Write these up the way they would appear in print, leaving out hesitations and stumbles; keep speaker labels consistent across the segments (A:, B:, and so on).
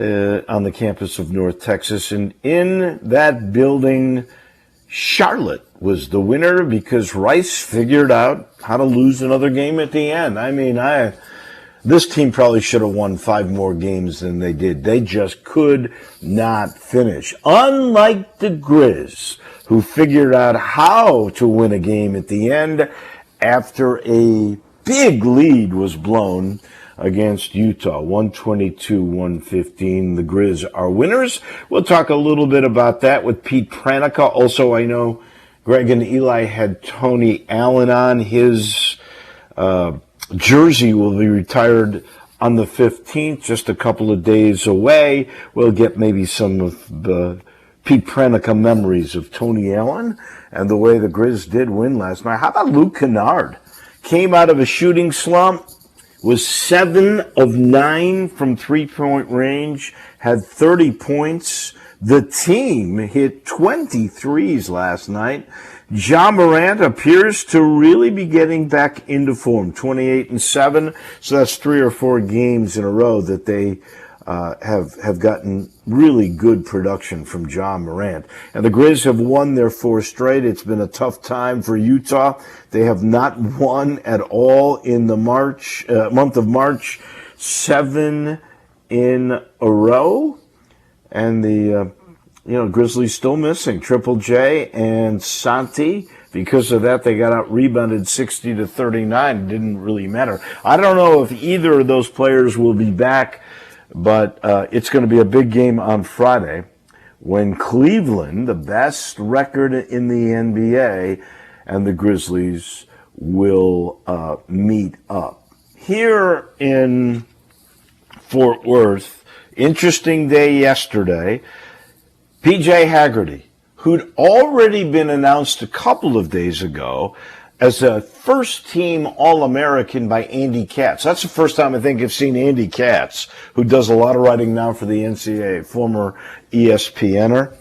A: on the campus of North Texas. And in that building, Charlotte was the winner because Rice figured out how to lose another game at the end. I mean, this team probably should have won 5 more games than they did. They just could not finish. Unlike the Grizz, who figured out how to win a game at the end after a big lead was blown against Utah, 122-115. The Grizz are winners. We'll talk a little bit about that with Pete Pranica. Also, I know Greg and Eli had Tony Allen on. His jersey will be retired on the 15th, just a couple of days away. We'll get maybe some of the Pete Pranica memories of Tony Allen and the way the Grizz did win last night. How about Luke Kennard? Came out of a shooting slump, was 7 of 9 from three-point range, had 30 points. The team hit 23s last night. Ja Morant appears to really be getting back into form, 28-7. So that's 3 or 4 games in a row that they have gotten really good production from Ja Morant. And the Grizz have won their 4 straight. It's been a tough time for Utah. They have not won at all in the month of March, 7 in a row. And the Grizzlies still missing Triple J and Santi. Because of that, they got out rebounded 60-39. It didn't really matter. I don't know if either of those players will be back, but it's going to be a big game on Friday when Cleveland, the best record in the NBA, and the Grizzlies will meet up. Here in Fort Worth, interesting day yesterday. P.J. Haggerty, who'd already been announced a couple of days ago as a first-team All-American by Andy Katz. That's the first time I think I've seen Andy Katz, who does a lot of writing now for the NCAA, former ESPNer.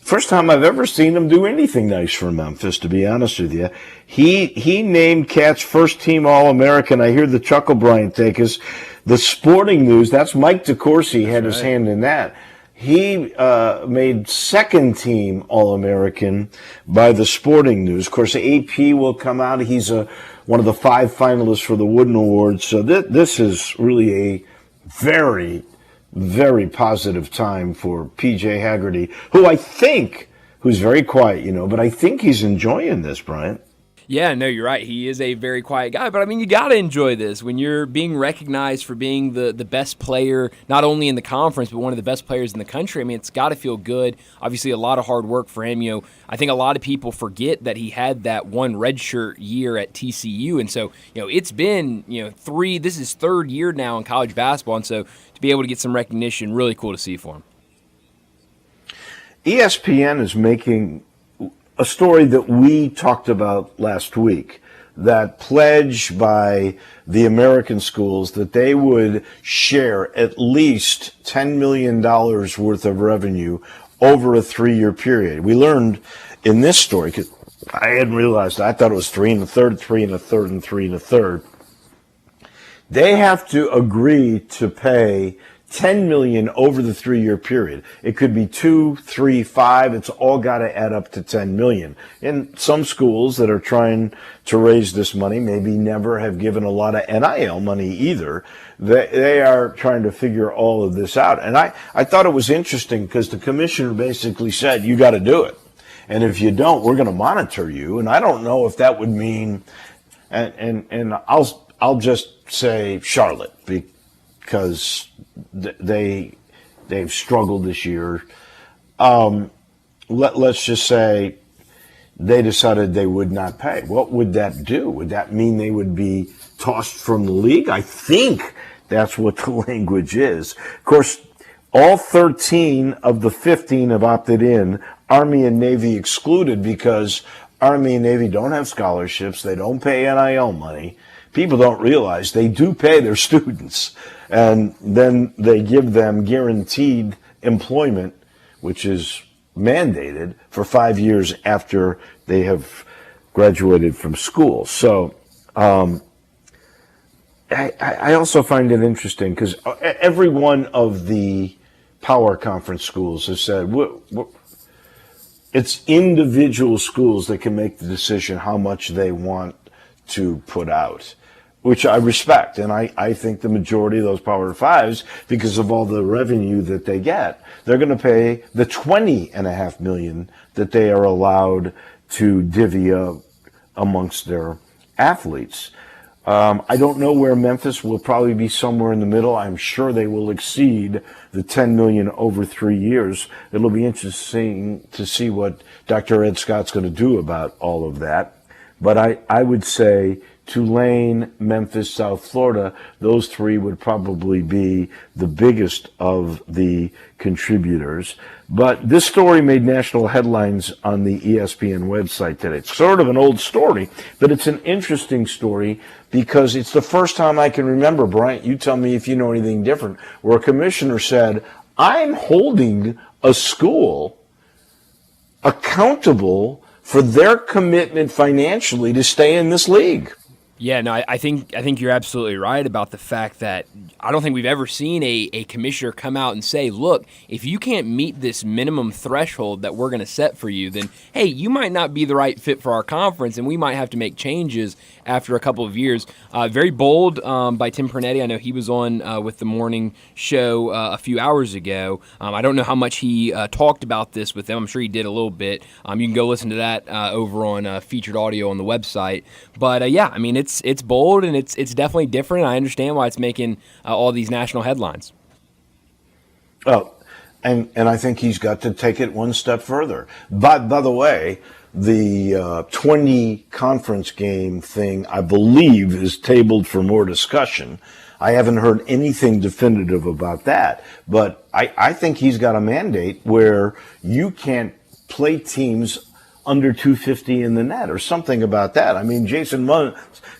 A: First time I've ever seen him do anything nice for Memphis, to be honest with you. He named Katz first-team All-American. I hear the chuckle Brian take us. The Sporting News, that's Mike DeCourcy had his hand in that. He made second-team All-American by the Sporting News. Of course, AP will come out. He's one of the 5 finalists for the Wooden Awards. So this is really a very, very positive time for P.J. Haggerty, who's very quiet, but I think he's enjoying this, Brian.
B: Yeah, no, you're right. He is a very quiet guy. But, I mean, you got to enjoy this when you're being recognized for being the best player, not only in the conference, but one of the best players in the country. I mean, it's got to feel good. Obviously, a lot of hard work for him. I think a lot of people forget that he had that one redshirt year at TCU. And so, it's been, this is 3rd year now in college basketball. And so to be able to get some recognition, really cool to see for him.
A: ESPN is making a story that we talked about last week, that pledge by the American schools that they would share at least $10 million worth of revenue over a 3-year period. We learned in this story, because I hadn't realized, I thought it was 3 1/3, 3 1/3, and 3 1/3. They have to agree to pay $10 million over the 3-year period. It could be 2, 3, 5. It's all got to add up to $10 million. And some schools that are trying to raise this money maybe never have given a lot of NIL money either. They are trying to figure all of this out. And I thought it was interesting because the commissioner basically said, you got to do it. And if you don't, we're going to monitor you. And I don't know if that would mean, and I'll just say Charlotte, because they've struggled this year. Let's just say they decided they would not pay. What would that do? Would that mean they would be tossed from the league? I think that's what the language is. Of course, all 13 of the 15 have opted in, Army and Navy excluded, because Army and Navy don't have scholarships. They don't pay NIL money. People don't realize they do pay their students. And then they give them guaranteed employment, which is mandated for 5 years after they have graduated from school. So I also find it interesting because every one of the power conference schools have said it's individual schools that can make the decision how much they want to put out, which I respect. And I think the majority of those Power Fives, because of all the revenue that they get, they're going to pay the $20.5 million that they are allowed to divvy up amongst their athletes. I don't know where Memphis will probably be somewhere in the middle. I'm sure they will exceed the $10 million over 3 years. It'll be interesting to see what Dr. Ed Scott's going to do about all of that. But I would say Tulane, Memphis, South Florida, those three would probably be the biggest of the contributors. But this story made national headlines on the ESPN website today. It's sort of an old story, but it's an interesting story because it's the first time I can remember, Bryant, you tell me if you know anything different, where a commissioner said, I'm holding a school accountable for their commitment financially to stay in this league.
B: Yeah, no, I think you're absolutely right about the fact that I don't think we've ever seen a commissioner come out and say, look, if you can't meet this minimum threshold that we're going to set for you, then, hey, you might not be the right fit for our conference, and we might have to make changes after a couple of years. Very bold by Tim Pernetti. I know he was on with the morning show a few hours ago. I don't know how much he talked about this with them. I'm sure he did a little bit. You can go listen to that over on featured audio on the website. But, yeah, I mean, it's bold and it's definitely different. I understand why it's making all these national headlines.
A: Oh, and I think he's got to take it one step further. But by the way, the 20 conference game thing, I believe, is tabled for more discussion. I haven't heard anything definitive about that, but I think he's got a mandate where you can't play teams under 250 in the net or something about that. I mean, Jason Munn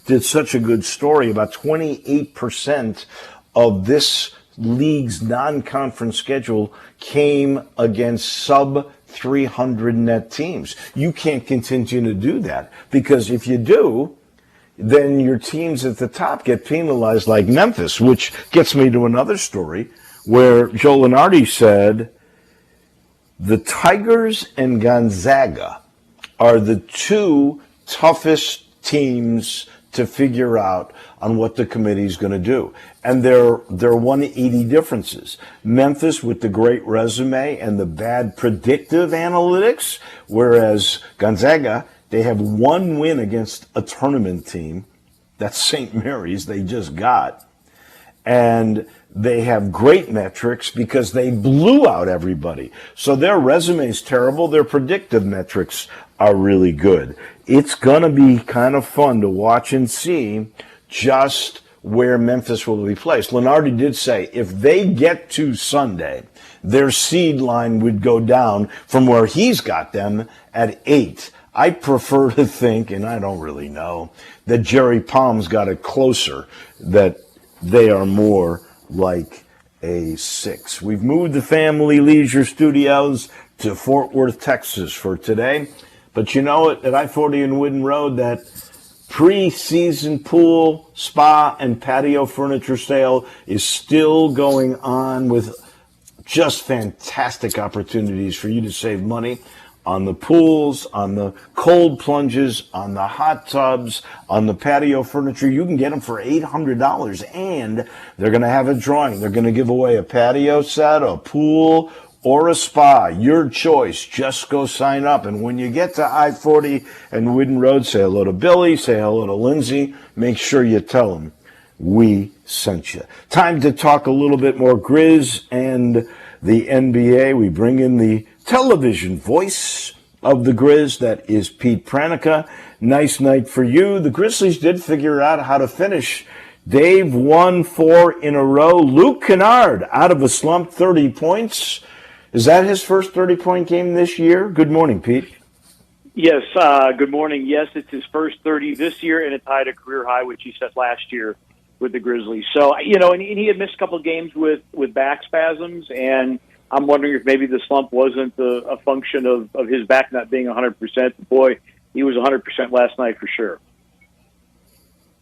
A: did such a good story about 28% of this league's non-conference schedule came against sub 300 net teams. You can't continue to do that because if you do, then your teams at the top get penalized like Memphis, which gets me to another story where Joe Lunardi said the Tigers and Gonzaga are the two toughest teams to figure out on what the committee is going to do. And they're 180 differences. Memphis with the great resume and the bad predictive analytics, whereas Gonzaga, they have one win against a tournament team. That's St. Mary's they just got. And they have great metrics because they blew out everybody. So their resume is terrible. Their predictive metrics are really good. It's going to be kind of fun to watch and see just where Memphis will be placed. Lunardi did say if they get to Sunday, their seed line would go down from where he's got them at 8. I prefer to think, and I don't really know, that Jerry Palm's got it closer, that they are more like a 6. We've moved the Family Leisure Studios to Fort Worth, Texas for today. But you know what? At I-40 and Wooden Road, that pre-season pool, spa, and patio furniture sale is still going on with just fantastic opportunities for you to save money on the pools, on the cold plunges, on the hot tubs, on the patio furniture. You can get them for $800, and they're going to have a drawing. They're going to give away a patio set, a pool, or a spa. Your choice. Just go sign up. And when you get to I-40 and Wooden Road, say hello to Billy, say hello to Lindsay. Make sure you tell them we sent you. Time to talk a little bit more Grizz and the NBA. We bring in the television voice of the Grizz. That is Pete Pranica. Nice night for you. The Grizzlies did figure out how to finish. Dave won 4 in a row. Luke Kennard out of a slump, 30 points. Is that his first 30-point game this year? Good morning, Pete.
C: Yes, good morning. Yes, it's his first 30 this year, and it tied a career high, which he set last year with the Grizzlies. So, and he had missed a couple of games with back spasms, and I'm wondering if maybe the slump wasn't a function of his back not being 100%. Boy, he was 100% last night for sure.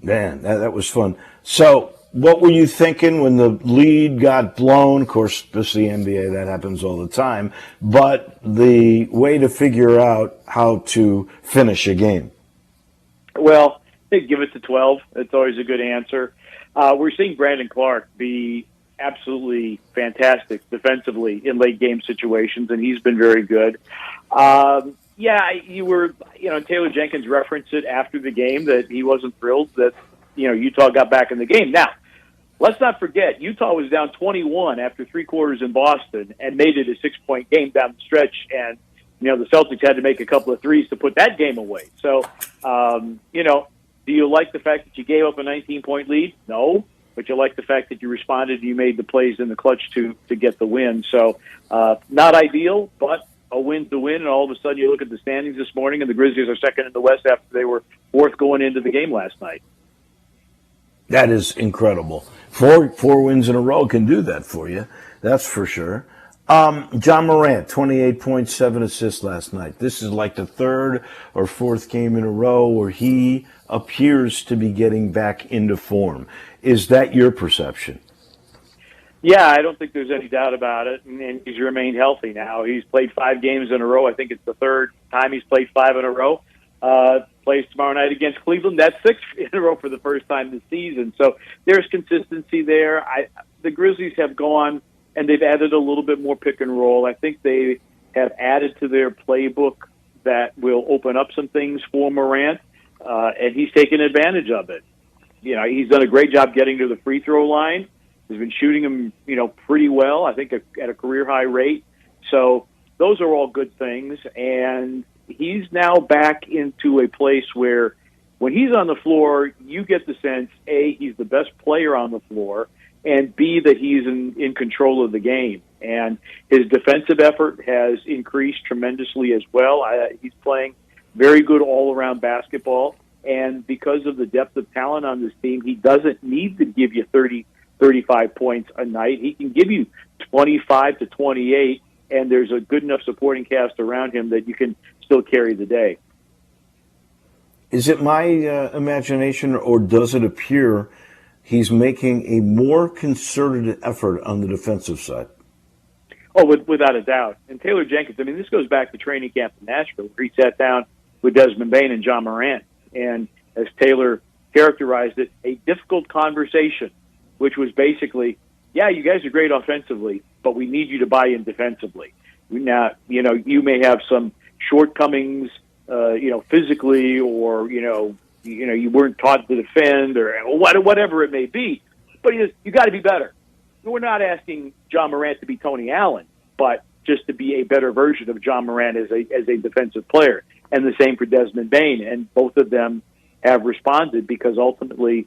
A: Man, that was fun. So What were you thinking when the lead got blown? Of course, this is the NBA, that happens all the time. But the way to figure out how to finish a game.
C: Well, they give it to 12. It's always a good answer. We're seeing Brandon Clark be absolutely fantastic defensively in late game situations, and he's been very good. Taylor Jenkins referenced it after the game that he wasn't thrilled that, Utah got back in the game. Now, let's not forget, Utah was down 21 after 3 quarters in Boston and made it a 6-point game down the stretch. And, the Celtics had to make a couple of threes to put that game away. So, do you like the fact that you gave up a 19-point lead? No. But you like the fact that you responded and you made the plays in the clutch to get the win. So, not ideal, but a win's a win. And all of a sudden you look at the standings this morning and the Grizzlies are second in the West after they were fourth going into the game last night.
A: That is incredible. Four wins in a row can do that for you. That's for sure. John Morant, 28 points, 7 assists last night. This is like the third or fourth game in a row where he appears to be getting back into form. Is that your perception?
C: Yeah, I don't think there's any doubt about it. And he's remained healthy now. He's played 5 games in a row. I think it's the third time he's played 5 in a row. Plays tomorrow night against Cleveland. That's 6 in a row for the first time this season. So there's consistency there. The Grizzlies have gone and they've added a little bit more pick and roll. I think they have added to their playbook that will open up some things for Morant, and he's taken advantage of it. He's done a great job getting to the free throw line. He's been shooting them, pretty well, I think at a career high rate. So those are all good things. And he's now back into a place where when he's on the floor, you get the sense, A, he's the best player on the floor, and B, that he's in control of the game. And his defensive effort has increased tremendously as well. He's playing very good all-around basketball. And because of the depth of talent on this team, he doesn't need to give you 30, 35 points a night. He can give you 25 to 28, and there's a good enough supporting cast around him that you can still carry the day.
A: Is it my imagination, or does it appear he's making a more concerted effort on the defensive side?
C: Oh, without a doubt. And Taylor Jenkins, this goes back to training camp in Nashville, where he sat down with Desmond Bane and John Morant. And as Taylor characterized it, a difficult conversation, which was basically, yeah, you guys are great offensively, but we need you to buy in defensively. Now, you may have some shortcomings, physically, or, you weren't taught to defend, or whatever it may be, but you got to be better. We're not asking John Morant to be Tony Allen, but just to be a better version of John Morant as a defensive player. And the same for Desmond Bane. And both of them have responded because ultimately,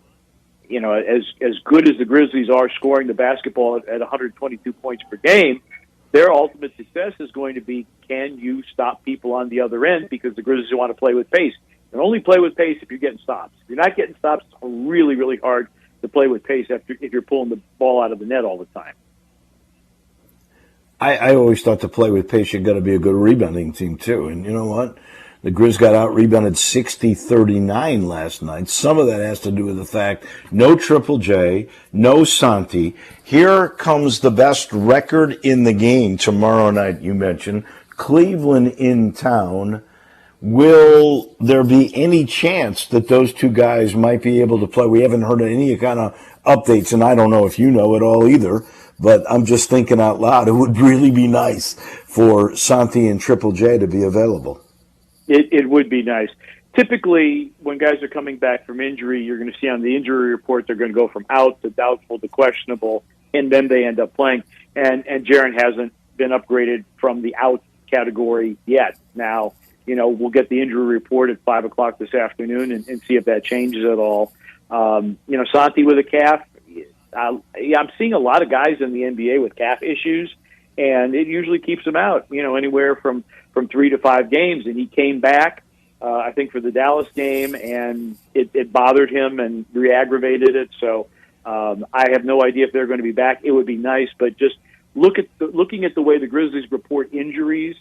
C: as good as the Grizzlies are scoring the basketball at 122 points per game, their ultimate success is going to be, can you stop people on the other end? Because the Grizzlies want to play with pace. And only play with pace if you're getting stops. If you're not getting stops, it's really, really hard to play with pace if you're pulling the ball out of the net all the time.
A: I always thought to play with pace, you've got to be a good rebounding team, too. And you know what? The Grizz got out-rebounded 60-39 last night. Some of that has to do with the fact no Triple J, no Santi. Here comes the best record in the game tomorrow night, you mentioned. Cleveland in town. Will there be any chance that those two guys might be able to play? We haven't heard any kind of updates, and I don't know if you know it all either, but I'm just thinking out loud. It would really be nice for Santi and Triple J to be available.
C: It would be nice. Typically, when guys are coming back from injury, you're going to see on the injury report they're going to go from out to doubtful to questionable, and then they end up playing. And Jaren hasn't been upgraded from the out category yet. Now, we'll get the injury report at 5 o'clock this afternoon and see if that changes at all. Santi with a calf, I'm seeing a lot of guys in the NBA with calf issues, and it usually keeps them out, anywhere from 3 to 5 games. And he came back, I think, for the Dallas game, and it bothered him and re-aggravated it. So I have no idea if they're going to be back. It would be nice, but just looking at the way the Grizzlies report injuries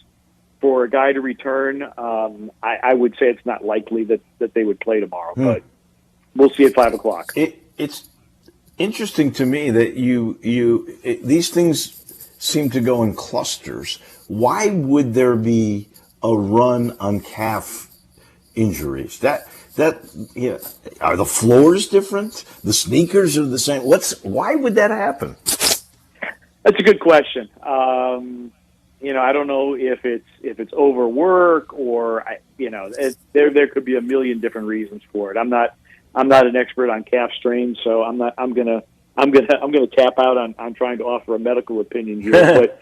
C: for a guy to return, I would say it's not likely that they would play tomorrow, but we'll see at 5 o'clock.
A: It's Interesting to me that these things seem to go in clusters. Why would there be a run on calf injuries? Yeah, are the floors different? The sneakers are the same. Why would that happen?
C: That's a good question. I don't know if it's overwork or there could be a million different reasons for it. I'm not an expert on calf strains, so I'm gonna tap out on trying to offer a medical opinion here. But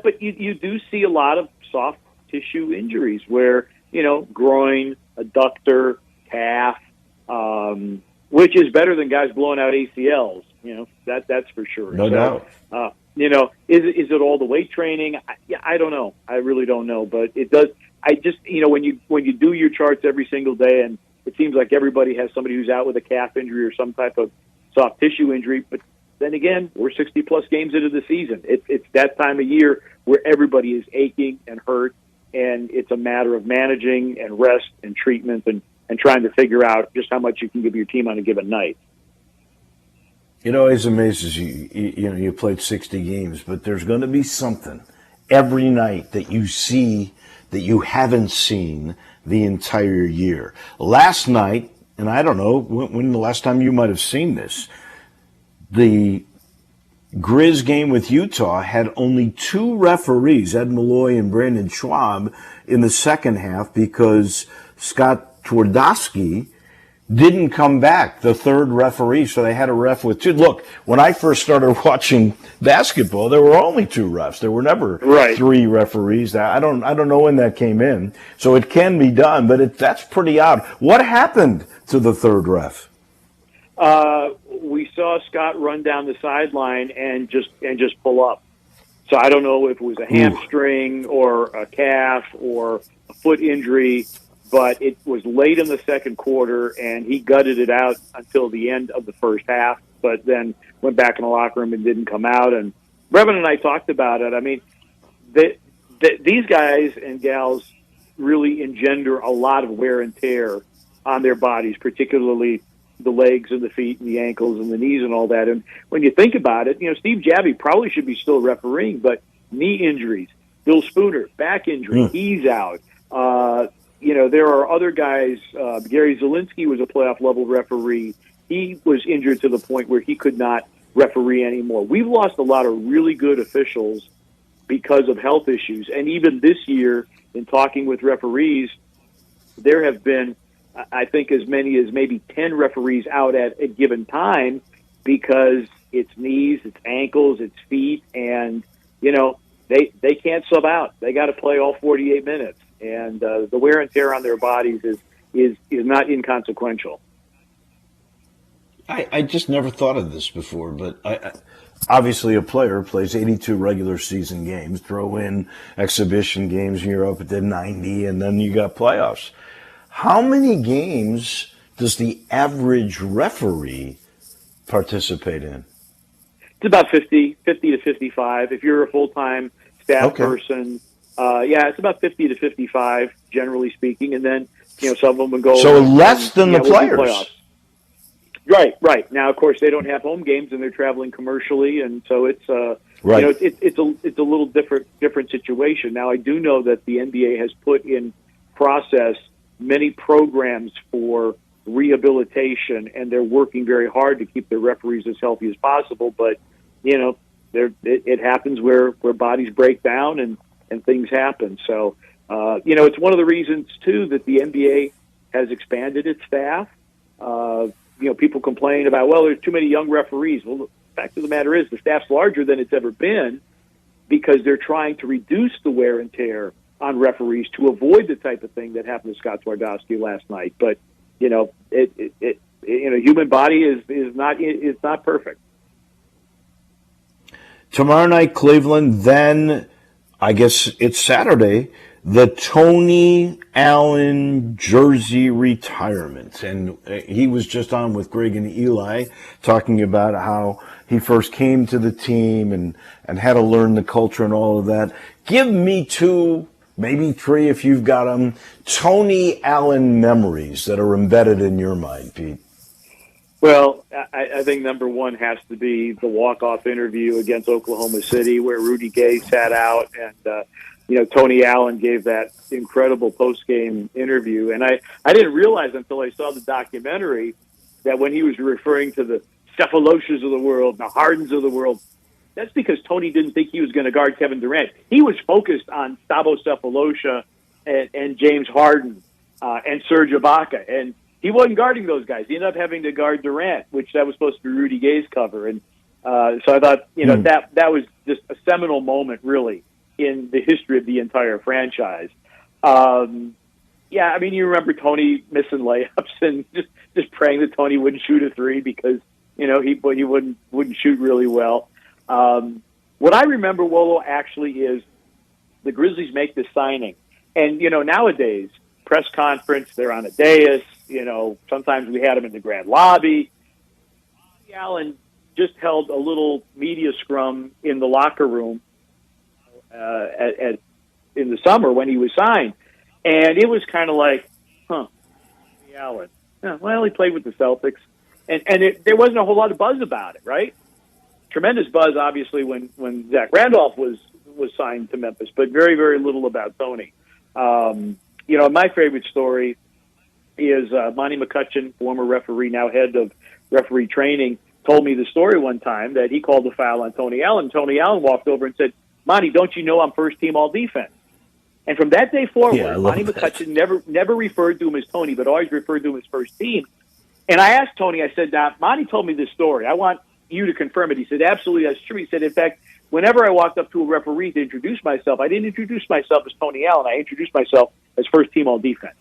C: but you do see a lot of soft tissue injuries where groin, adductor, calf, which is better than guys blowing out ACLs. That's for sure.
A: No doubt.
C: Is it all the weight training? I don't know. I really don't know. But it does. I just when you do your charts every single day, and it seems like everybody has somebody who's out with a calf injury or some type of soft tissue injury. But then again, we're 60-plus games into the season. It's that time of year where everybody is aching and hurt, and it's a matter of managing and rest and treatment and trying to figure out just how much you can give your team on a given night.
A: It always amazes you. You played 60 games, but there's going to be something every night that you see that you haven't seen the entire year. Last night, and I don't know when the last time you might have seen this, the Grizz game with Utah had only two referees, Ed Malloy and Brandon Schwab, in the second half because Scott Twardowski didn't come back, the third referee, so they had a ref with two. Look, when I first started watching basketball, there were only two refs. There were never three referees. I don't know when that came in. So it can be done, but that's pretty odd. What happened to the third ref?
C: We saw Scott run down the sideline and just pull up. So I don't know if it was a hamstring or a calf or a foot injury, but it was late in the second quarter, and he gutted it out until the end of the first half, but then went back in the locker room and didn't come out. And Brevin and I talked about it. I mean, these guys and gals really engender a lot of wear and tear on their bodies, particularly the legs and the feet and the ankles and the knees and all that. And when you think about it, Steve Jabby probably should be still refereeing, but knee injuries, Bill Spooner, back injury, he's out. There are other guys. Gary Zielinski was a playoff-level referee. He was injured to the point where he could not referee anymore. We've lost a lot of really good officials because of health issues. And even this year, in talking with referees, there have been, I think, as many as maybe 10 referees out at a given time because it's knees, it's ankles, it's feet, and, they can't sub out. They got to play all 48 minutes. And the wear and tear on their bodies is not inconsequential.
A: I just never thought of this before, but obviously a player plays 82 regular season games, throw in exhibition games, and you're up at the 90, and then you got playoffs. How many games does the average referee participate in?
C: It's about 50 to 55. If you're a full-time staff person, it's about 50 to 55, generally speaking, and then some of them would go.
A: So less than the players.
C: Right. Now, of course, they don't have home games, and they're traveling commercially, and so it's it's a little different situation. Now, I do know that the NBA has put in process many programs for rehabilitation, and they're working very hard to keep their referees as healthy as possible. But it happens where bodies break down and things happen. So, it's one of the reasons, too, that the NBA has expanded its staff. People complain about, there's too many young referees. Well, the fact of the matter is the staff's larger than it's ever been because they're trying to reduce the wear and tear on referees to avoid the type of thing that happened to Scott Twardowski last night. But, human body is not perfect.
A: Tomorrow night, Cleveland, then I guess it's Saturday, the Tony Allen jersey retirement. And he was just on with Greg and Eli talking about how he first came to the team and had to learn the culture and all of that. Give me two, maybe three if you've got them, Tony Allen memories that are embedded in your mind, Pete.
C: Well, I think number one has to be the walk-off interview against Oklahoma City, where Rudy Gay sat out, and Tony Allen gave that incredible post-game interview. And I didn't realize until I saw the documentary that when he was referring to the Cephaloshes of the world, the Hardens of the world, that's because Tony didn't think he was going to guard Kevin Durant. He was focused on Stavo Cephalosha and James Harden and Serge Ibaka, and he wasn't guarding those guys. He ended up having to guard Durant, which that was supposed to be Rudy Gay's cover. And so I thought, that was just a seminal moment, really, in the history of the entire franchise. You remember Tony missing layups and just praying that Tony wouldn't shoot a three because he wouldn't shoot really well. What I remember, Wolo, actually is the Grizzlies make this signing, and nowadays press conference, they're on a dais. Sometimes we had them in the Grand Lobby. Allen just held a little media scrum in the locker room in the summer when he was signed, and it was kind of like, Allen. Yeah, well, he played with the Celtics, and there wasn't a whole lot of buzz about it, right? Tremendous buzz, obviously, when Zach Randolph was signed to Memphis, but very, very little about Tony. My favorite story is Monty McCutcheon, former referee, now head of referee training, told me the story one time that he called the foul on Tony Allen. Tony Allen walked over and said, "Monty, don't you know I'm first team all defense?" And from that day forward, Monty McCutcheon never referred to him as Tony, but always referred to him as first team. And I asked Tony, I said, Monty told me this story. I want you to confirm it. He said, absolutely, that's true. He said, in fact, whenever I walked up to a referee to introduce myself, I didn't introduce myself as Tony Allen. I introduced myself as first team all defense.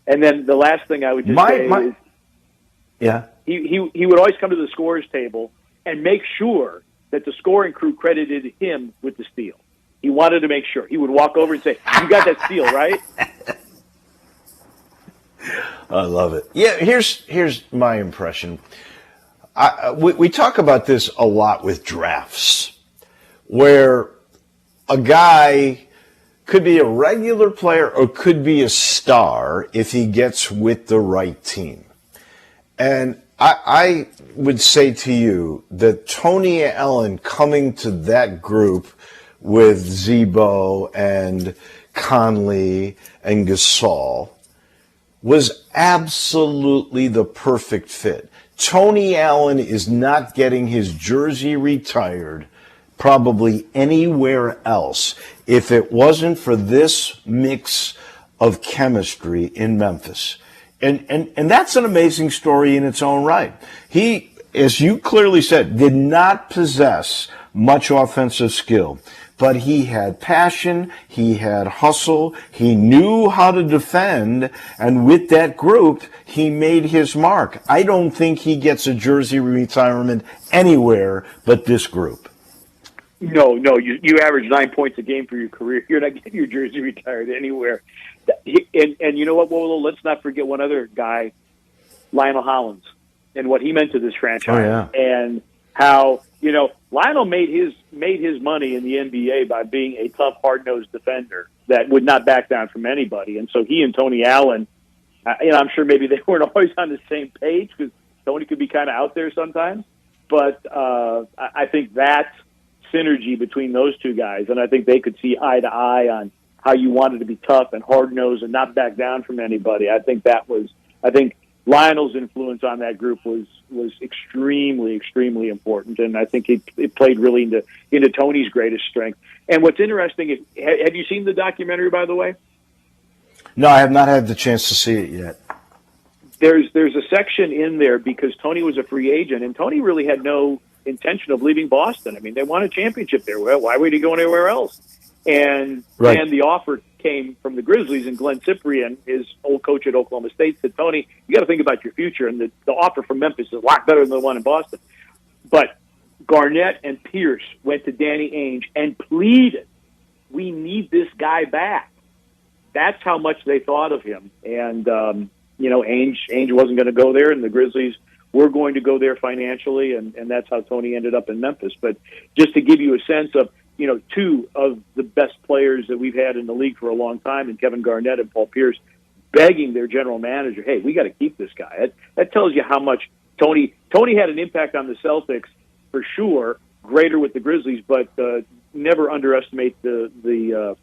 C: And then the last thing I would just say is, he would always come to the scorers table and make sure that the scoring crew credited him with the steal. He wanted to make sure. He would walk over and say, "You got that steal, right?"
A: I love it. Yeah, here's my impression. We talk about this a lot with drafts, where a guy could be a regular player or could be a star if he gets with the right team. And I would say to you that Tony Allen coming to that group with Zebo and Conley and Gasol was absolutely the perfect fit. Tony Allen is not getting his jersey retired probably anywhere else if it wasn't for this mix of chemistry in Memphis. And that's an amazing story in its own right. He, as you clearly said, did not possess much offensive skill, but he had passion, he had hustle, he knew how to defend, and with that group, he made his mark. I don't think he gets a jersey retirement anywhere but this group.
C: No, you average 9 points a game for your career. You're not getting your jersey retired anywhere. And you know what, Wolo? Let's not forget one other guy, Lionel Hollins, and what he meant to this franchise, and how Lionel made his money in the NBA by being a tough, hard-nosed defender that would not back down from anybody. And so he and Tony Allen, I'm sure maybe they weren't always on the same page because Tony could be kind of out there sometimes, but I think that's synergy between those two guys, and I think they could see eye to eye on how you wanted to be tough and hard-nosed and not back down from anybody. I think Lionel's influence on that group was extremely, extremely important, and I think it played really into Tony's greatest strength. And what's interesting is, have you seen the documentary, by the way?
A: No, I have not had the chance to see it yet.
C: There's a section in there because Tony was a free agent, and Tony really had no intention of leaving Boston. I mean, they won a championship there. Well, why would he go anywhere else? And the offer came from the Grizzlies, and Glenn Cyprien, his old coach at Oklahoma State, said, "Tony, you got to think about your future, and the offer from Memphis is a lot better than the one in Boston." But Garnett and Pierce went to Danny Ainge and pleaded, "We need this guy back." That's how much they thought of him. And, Ainge wasn't going to go there, and the Grizzlies were going to go there financially, and that's how Tony ended up in Memphis. But just to give you a sense of, two of the best players that we've had in the league for a long time, and Kevin Garnett and Paul Pierce, begging their general manager, "Hey, we got to keep this guy." That tells you how much Tony had an impact on the Celtics for sure. Greater with the Grizzlies, but never underestimate the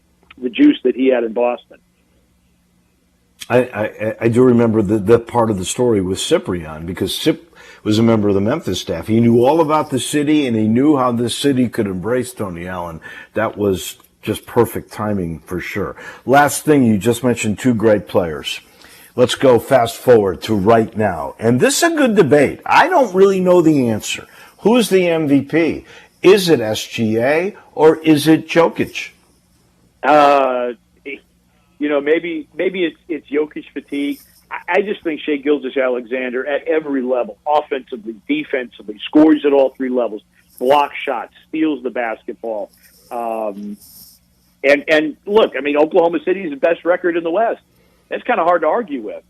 C: juice that he had in Boston.
A: I do remember the part of the story with Cyprian, because Cip was a member of the Memphis staff. He knew all about the city, and he knew how this city could embrace Tony Allen. That was just perfect timing for sure. Last thing, you just mentioned two great players. Let's go fast forward to right now. And this is a good debate. I don't really know the answer. Who's the MVP? Is it SGA or is it Jokic?
C: Maybe it's Jokic fatigue. I just think Shai Gilgeous-Alexander at every level, offensively, defensively, scores at all three levels, blocks shots, steals the basketball. And look, I mean, Oklahoma City is the best record in the West. That's kind of hard to argue with.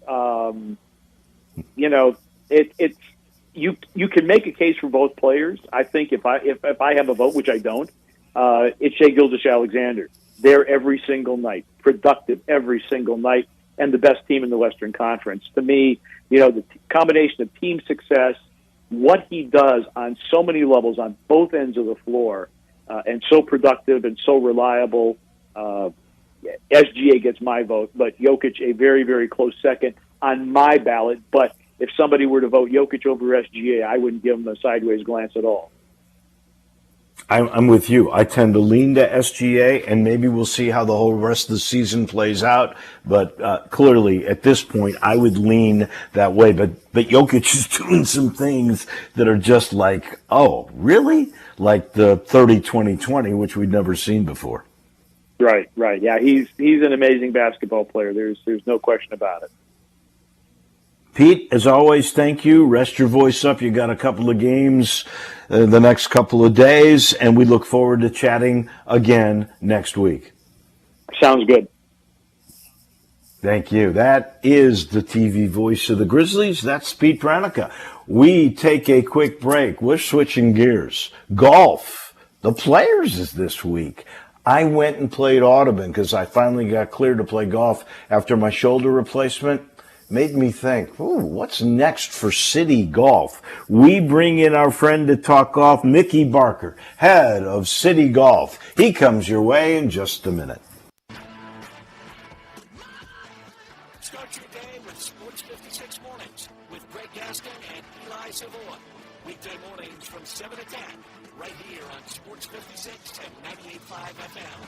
C: You can make a case for both players. I think if I have a vote, which I don't, it's Shai Gilgeous-Alexander. There every single night, productive every single night, and the best team in the Western Conference. To me, the combination of team success, what he does on so many levels on both ends of the floor, and so productive and so reliable. SGA gets my vote, but Jokic a very, very close second on my ballot. But if somebody were to vote Jokic over SGA, I wouldn't give him a sideways glance at all.
A: I'm with you. I tend to lean to SGA, and maybe we'll see how the whole rest of the season plays out. But clearly, at this point, I would lean that way. But Jokic is doing some things that are just like, oh, really? Like the 30-20-20, which we'd never seen before.
C: Right. Yeah, he's an amazing basketball player. There's no question about it.
A: Pete, as always, thank you. Rest your voice up. You got a couple of games the next couple of days, and we look forward to chatting again next week.
C: Sounds good.
A: Thank you. That is the TV voice of the Grizzlies. That's Pete Pranica. We take a quick break. We're switching gears. Golf. The Players is this week. I went and played Audubon because I finally got cleared to play golf after my shoulder replacement. Made me think, what's next for City Golf? We bring in our friend to talk golf, Mickey Barker, head of City Golf. He comes your way in just a minute.
D: Start your day with Sports 56 Mornings with Greg Gaston and Eli Savoy. Weekday mornings from 7 to 10, right here on Sports 56 and 98.5 FM.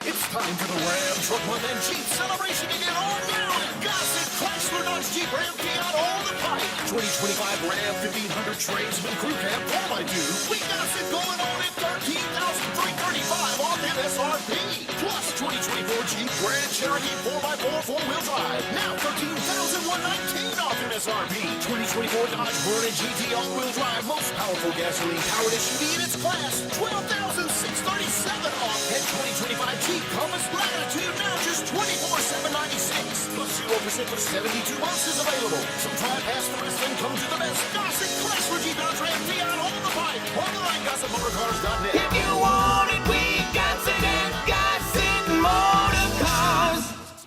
D: It's time for the Ram Truck Month and Jeep celebration to get on down at Gossett Chrysler Dodge Jeep Ram Fiat all the pipe. 2025 Ram 1500 Tradesman Crew Cab all I do. We got it going on at $13,335 off MSRP. Plus 2024 Jeep Grand Cherokee 4x4 4-wheel drive. Now $13,119 off MSRP. 2024 Dodge Vernon GT all-wheel drive. Most powerful gasoline-powered SUV in its class. $12,637 off. And 2025 Jeep Compass Latitude now just $24,796. Plus 0% for 72 months is available. So try past the rest and come to the best. Gossett Chrysler Jeep Dodge Ram Fiat on the pipe. Online GossettMotorCars.net. If you want it, we got it at Gossett Motorcars.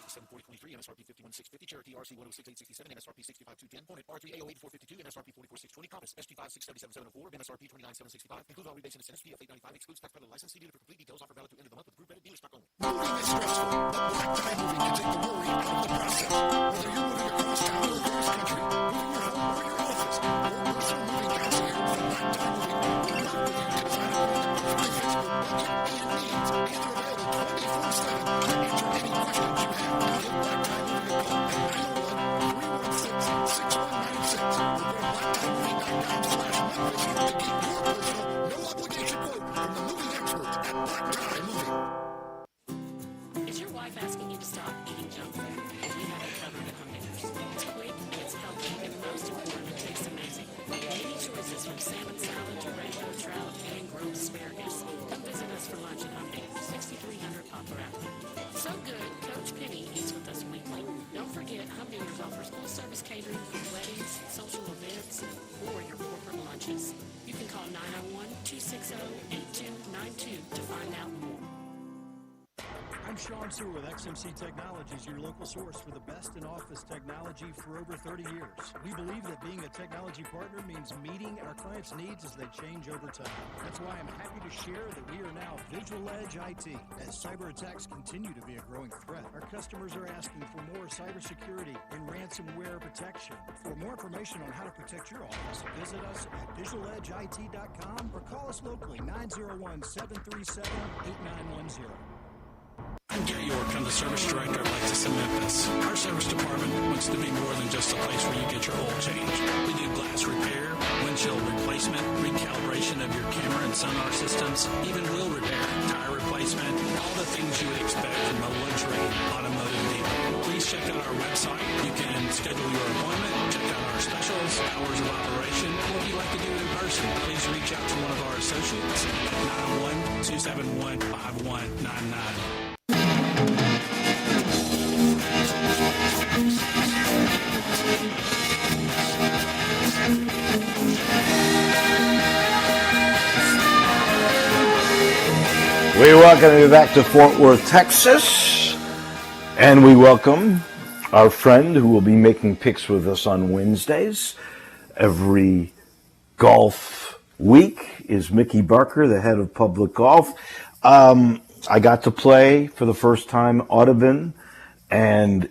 D: 74023 MSRP 51650 Cherokee RC 106867 MSRP 65210 Hornet R3 A08452 MSRP 44620 Compass SG5 67774 MSRP 29765 includes all rebates and incentives PF 895 excludes tax credit license CD for complete details offer valid to end of the month with group credit dealer stock only. Moving is stressful, but Black Tie Moving can take the worry out of the process. Whether you're moving across town or across country, moving your home or your office, or personal moving concierge from Black Tie Moving will work with you to design a home that fits your budget and needs. And they're available 24/7 to answer any questions you have. Give Black Tie Moving a call at 901-316-6196 or go to blacktie.com/Memphis to get your personal, no obligation quote from the moving experts at Black Tie Moving.
E: Is your wife asking you to stop eating junk food? We have it covered at Humdinger. It's quick, it's healthy, and most important, it tastes amazing. Many choices from salmon salad to rainbow trout and grilled asparagus. Come visit us for lunch at Humdinger, 6300 Poplar Avenue. So good, Coach Penny eats with us weekly. Don't forget, Humdinger's offers full-service catering for weddings, social events, or your corporate lunches. You can call 901-260-8292 to find out more.
F: I'm Sean Sewer with XMC Technologies, your local source for the best in office technology for over 30 years. We believe that being a technology partner means meeting our clients' needs as they change over time. That's why I'm happy to share that we are now Visual Edge IT. As cyber attacks continue to be a growing threat, our customers are asking for more cybersecurity and ransomware protection. For more information on how to protect your office, visit us at visualedgeit.com or call us locally 901-737-8910.
G: I'm Gary York. I'm the service director of Lexus in Memphis. Our service department wants to be more than just a place where you get your oil changed. We do glass repair, windshield replacement, recalibration of your camera and sonar systems, even wheel repair, tire replacement, all the things you would expect from a luxury automotive dealer. Please check out our website. You can schedule your appointment, check out our specials, hours of operation, or if you'd like to do it in person, please reach out to one of our associates at 901-271-5199.
A: We welcome you back to Fort Worth, Texas, and we welcome our friend who will be making picks with us on Wednesdays. Every golf week is Mickey Barker, the head of public golf. I got to play for the first time Audubon, and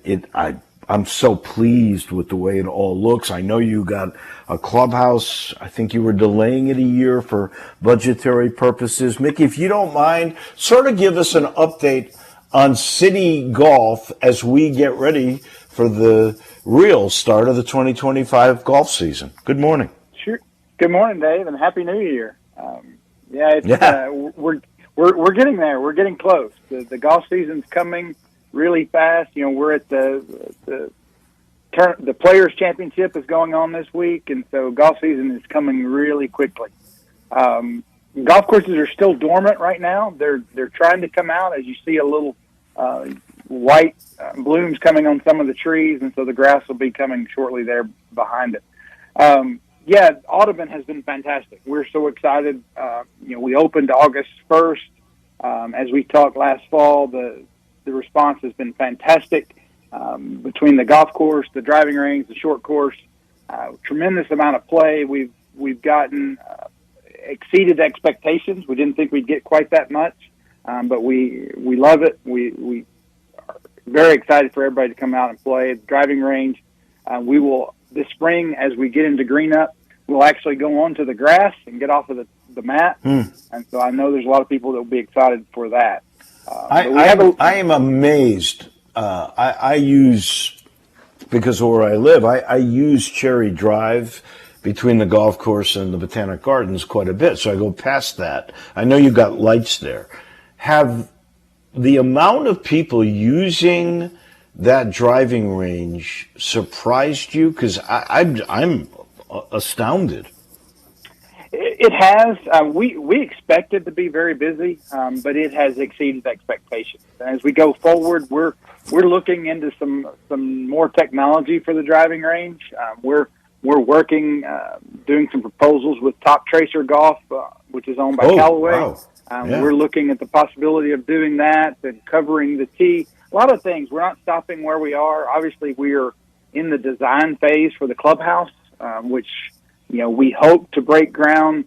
A: I'm so pleased with the way it all looks. I know you got a clubhouse. I think you were delaying it a year for budgetary purposes. Mickey, if you don't mind, sort of give us an update on City Golf as we get ready for the real start of the 2025 golf season. Good morning.
H: Sure. Good morning, Dave, and Happy New Year. We're getting there. We're getting close. The golf season's coming really fast. You know, we're at the Players Championship is going on this week, and so golf season is coming really quickly. Golf courses are still dormant right now. They're trying to come out, as you see a little white blooms coming on some of the trees, and so the grass will be coming shortly there behind it. Audubon has been fantastic. We're so excited. We opened August 1st. As we talked last fall, the response has been fantastic between the golf course, the driving range, the short course. Tremendous amount of play. We've gotten exceeded expectations. We didn't think we'd get quite that much, but we love it. We are very excited for everybody to come out and play. The driving range, we will this spring as we get into green up. We'll actually go onto the grass and get off of the mat, and so I know there's a lot of people that will be excited for that. I
A: am amazed. I use, because of where I live, I use Cherry Drive between the golf course and the Botanic Gardens quite a bit, so I go past that. I know you got lights there. Have the amount of people using that driving range surprised you? Because I'm astounded.
H: It has. We expected to be very busy, but it has exceeded expectations. As we go forward, we're looking into some more technology for the driving range. We're working, doing some proposals with Top Tracer Golf, which is owned by Callaway.
A: Wow.
H: We're looking at the possibility of doing that and covering the tee. A lot of things. We're not stopping where we are. Obviously, we are in the design phase for the clubhouse, which we hope to break ground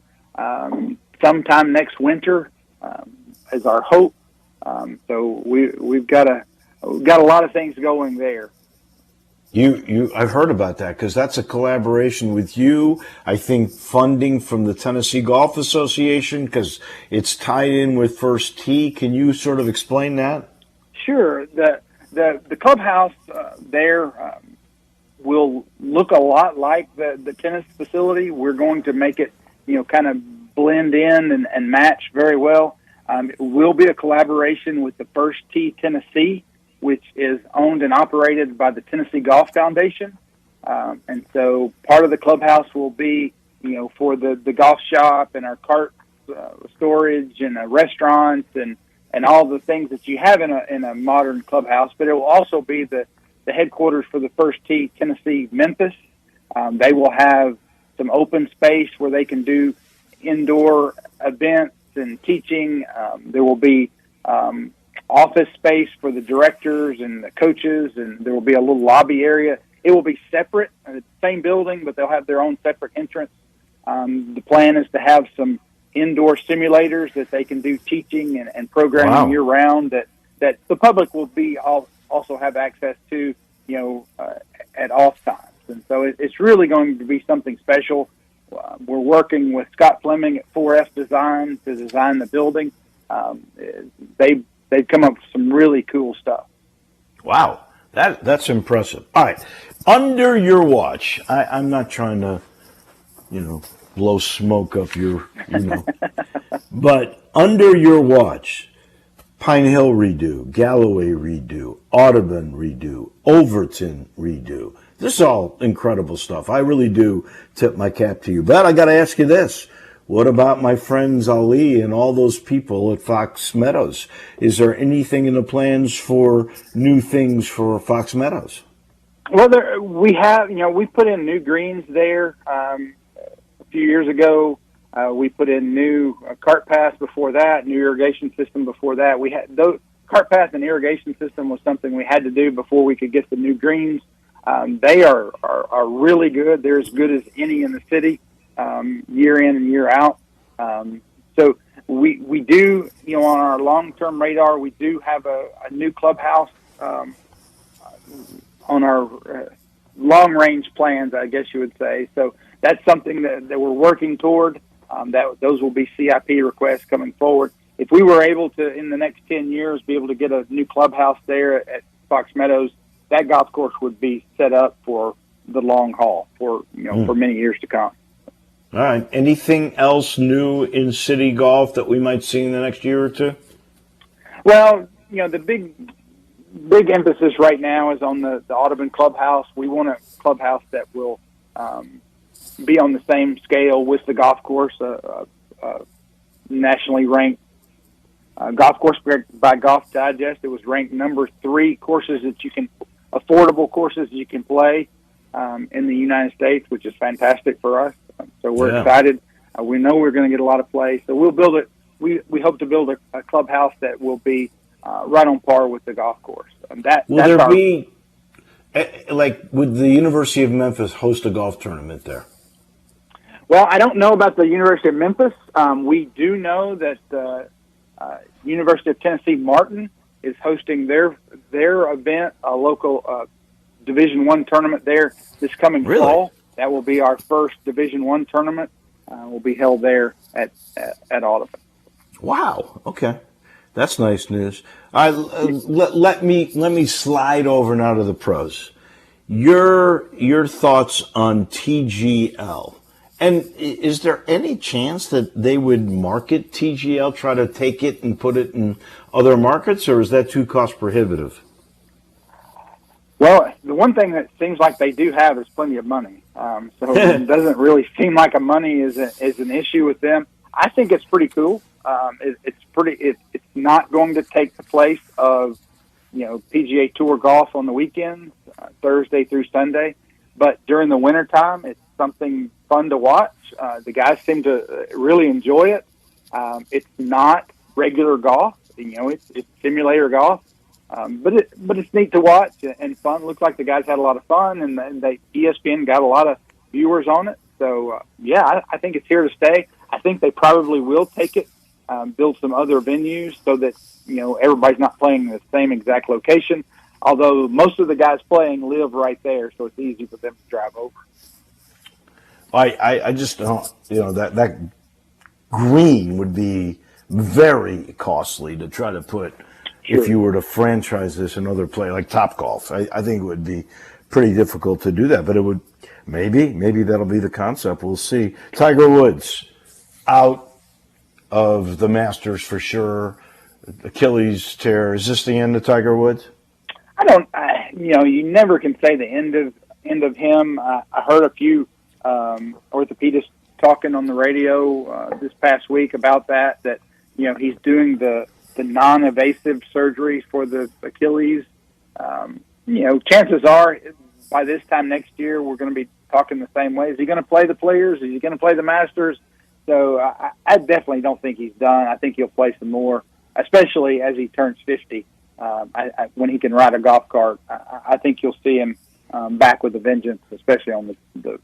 H: sometime next winter, is our hope. So we've got a lot of things going there.
A: I've heard about that because that's a collaboration with you. I think funding from the Tennessee Golf Association because it's tied in with First Tee. Can you sort of explain that? Sure.
H: The clubhouse there will look a lot like the tennis facility. We're going to make it, kind of blend in and match very well. It will be a collaboration with the First Tee Tennessee, which is owned and operated by the Tennessee Golf Foundation. And so part of the clubhouse will be, for the golf shop and our cart storage and restaurants and all the things that you have in a modern clubhouse. But it will also be the headquarters for the First Tee Tennessee Memphis. They will have some open space where they can do indoor events and teaching. There will be office space for the directors and the coaches, and there will be a little lobby area. It will be separate, the same building, but they'll have their own separate entrance. The plan is to have some indoor simulators that they can do teaching and programming
A: Wow.
H: year round that the public will be also have access to, at off times. And so it's really going to be something special. We're working with Scott Fleming at 4F Design to design the building. They've come up with some really cool stuff.
A: Wow, that's impressive. All right, under your watch, I'm not trying to, blow smoke up your, but under your watch, Pine Hill redo, Galloway redo, Audubon redo, Overton redo. This is all incredible stuff. I really do tip my cap to you. But I got to ask you this. What about my friends Ali and all those people at Fox Meadows? Is there anything in the plans for new things for Fox Meadows?
H: Well, we have, we put in new greens there a few years ago. We put in new cart paths before that, new irrigation system before that. We had those cart path and irrigation system was something we had to do before we could get the new greens. They are really good. They're as good as any in the city, year in and year out. So we do, on our long-term radar, we do have a new clubhouse on our long-range plans, I guess you would say. So that's something that we're working toward. Those will be CIP requests coming forward. If we were able to, in the next 10 years, be able to get a new clubhouse there at Fox Meadows, that golf course would be set up for the long haul for many years to come.
A: All right. Anything else new in city golf that we might see in the next year or two?
H: Well, the big emphasis right now is on the Audubon clubhouse. We want a clubhouse that will be on the same scale with the golf course, nationally ranked golf course by Golf Digest. It was ranked number 3 affordable courses you can play in the United States, which is fantastic for us. So we're excited. We know we're going to get a lot of play. So we'll build it. We hope to build a clubhouse that will be right on par with the golf course.
A: Would the University of Memphis host a golf tournament there?
H: Well, I don't know about the University of Memphis. We do know that University of Tennessee Martin is hosting their event, a local Division I tournament there this coming fall. That will be our first Division I tournament. Will be held there at Audubon.
A: Wow. Okay, that's nice news. All right, let me slide over now to the pros. Your thoughts on TGL. And is there any chance that they would market TGL, try to take it and put it in other markets, or is that too cost prohibitive?
H: Well, the one thing that seems like they do have is plenty of money. So it doesn't really seem like money is an issue with them. I think it's pretty cool. It's not going to take the place of PGA Tour golf on the weekends, Thursday through Sunday, but during the wintertime, it's something fun to watch. The guys seem to really enjoy it. It's not regular golf, it's simulator golf, but it's neat to watch and fun. Looks like the guys had a lot of fun, and ESPN got a lot of viewers on it. So I think it's here to stay. I think they probably will take it, build some other venues so that everybody's not playing in the same exact location. Although most of the guys playing live right there, so it's easy for them to drive over.
A: I just don't, that green would be very costly to try to put, if you were to franchise this in other play, like Topgolf. I think it would be pretty difficult to do that, but it would, maybe that'll be the concept. We'll see. Tiger Woods, out of the Masters for sure. Achilles tear. Is this the end of Tiger Woods?
H: You never can say the end of him. I heard a few orthopedists talking on the radio this past week about that he's doing the non-invasive surgery for the Achilles. Chances are by this time next year we're going to be talking the same way. Is he going to play the Players? Is he going to play the Masters? So I definitely don't think he's done. I think he'll play some more. especially as he turns 50. When he can ride a golf cart, I think you'll see him back with a vengeance, especially on the